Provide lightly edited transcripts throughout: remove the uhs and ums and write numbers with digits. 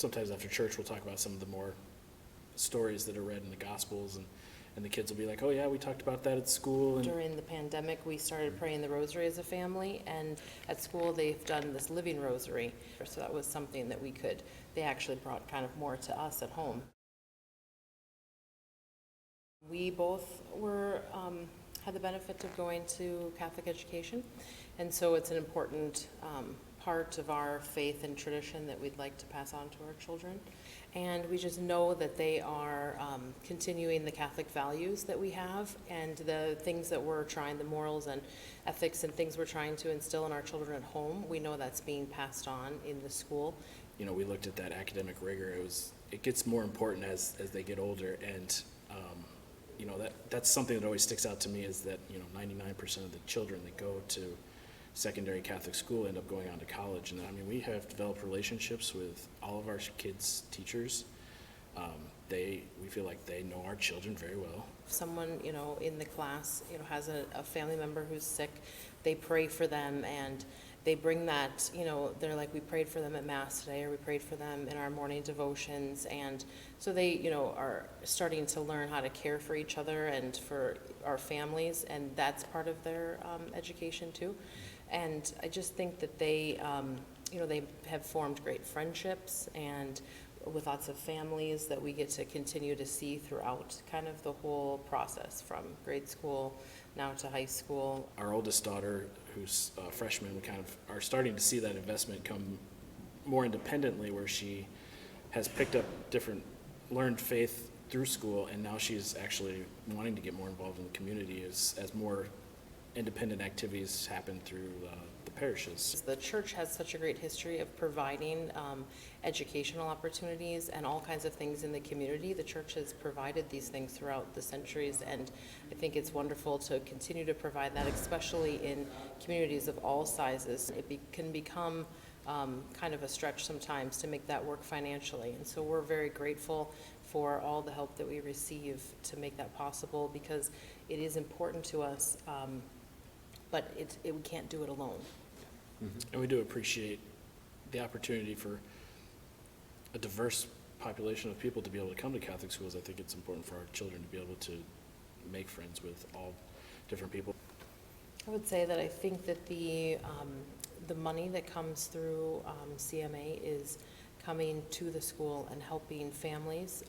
sometimes after church we'll talk about some of the more stories that are read in the Gospels, and the kids will be like, oh yeah, we talked about that at school. And during the pandemic, we started praying the rosary as a family, and at school they've done this living rosary. So that was something that they actually brought kind of more to us at home. We both had the benefit of going to Catholic education, and so it's an important part of our faith and tradition that we'd like to pass on to our children. And we just know that they are continuing the Catholic values that we have, and the things that the morals and ethics and things we're trying to instill in our children at home. We know that's being passed on in the school. We looked at that academic rigor. It gets more important as they get older, and that's something that always sticks out to me, is that 99% of the children that go to secondary Catholic school end up going on to college. And we have developed relationships with all of our kids' teachers. We feel like they know our children very well. If someone in the class has a family member who's sick, they pray for them, and they bring that, they're like, we prayed for them at Mass today, or we prayed for them in our morning devotions. And so they, are starting to learn how to care for each other and for our families, and that's part of their education too. And I just think that they have formed great friendships, and with lots of families that we get to continue to see throughout kind of the whole process, from grade school now to high school. Our oldest daughter, who's a freshman, we kind of are starting to see that investment come more independently, where she has picked up learned faith through school, and now she's actually wanting to get more involved in the community as more independent activities happen through the parishes. The church has such a great history of providing educational opportunities and all kinds of things in the community. The church has provided these things throughout the centuries, and I think it's wonderful to continue to provide that, especially in communities of all sizes. It can become kind of a stretch sometimes to make that work financially, and so we're very grateful for all the help that we receive to make that possible, because it is important to us, but we can't do it alone. Mm-hmm. And we do appreciate the opportunity for a diverse population of people to be able to come to Catholic schools. I think it's important for our children to be able to make friends with all different people. I would say that I think that the money that comes through CMA is coming to the school and helping families.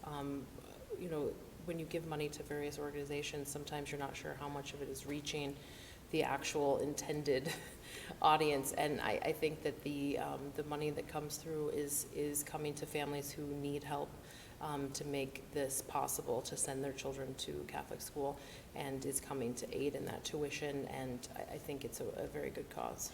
When you give money to various organizations, sometimes you're not sure how much of it is reaching the actual intended audience, and I think that the money that comes through is coming to families who need help to make this possible, to send their children to Catholic school, and is coming to aid in that tuition, and I think it's a very good cause.